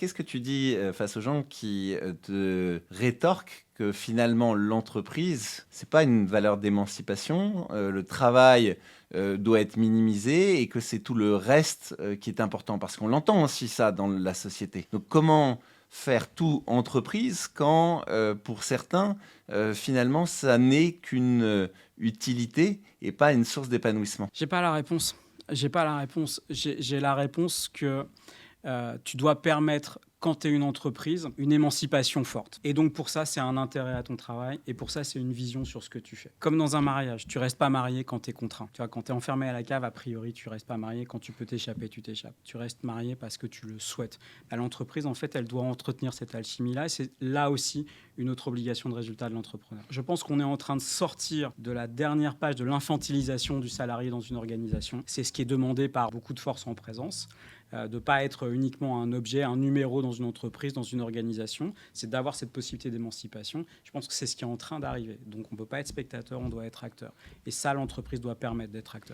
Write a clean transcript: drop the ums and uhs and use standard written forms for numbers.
qu'est-ce que tu dis face aux gens qui te rétorquent que finalement l'entreprise, c'est pas une valeur d'émancipation, le travail doit être minimisé et que c'est tout le reste qui est important? Parce qu'on l'entend aussi ça dans la société. Donc comment faire tout entreprise quand, pour certains, finalement, ça n'est qu'une utilité et pas une source d'épanouissement? J'ai pas la réponse. J'ai pas la réponse. J'ai la réponse que tu dois permettre, quand tu es une entreprise, une émancipation forte. Et donc pour ça, c'est un intérêt à ton travail et pour ça, c'est une vision sur ce que tu fais. Comme dans un mariage, tu restes pas marié quand tu es contraint. Tu vois, quand tu es enfermé à la cave, a priori, tu restes pas marié. Quand tu peux t'échapper, tu t'échappes. Tu restes marié parce que tu le souhaites. Bah, l'entreprise, en fait, elle doit entretenir cette alchimie-là. Et c'est là aussi une autre obligation de résultat de l'entrepreneur. Je pense qu'on est en train de sortir de la dernière page de l'infantilisation du salarié dans une organisation. C'est ce qui est demandé par beaucoup de forces en présence. De ne pas être uniquement un objet, un numéro dans une entreprise, dans une organisation, c'est d'avoir cette possibilité d'émancipation. Je pense que c'est ce qui est en train d'arriver. Donc on ne peut pas être spectateur, on doit être acteur. Et ça, l'entreprise doit permettre d'être acteur.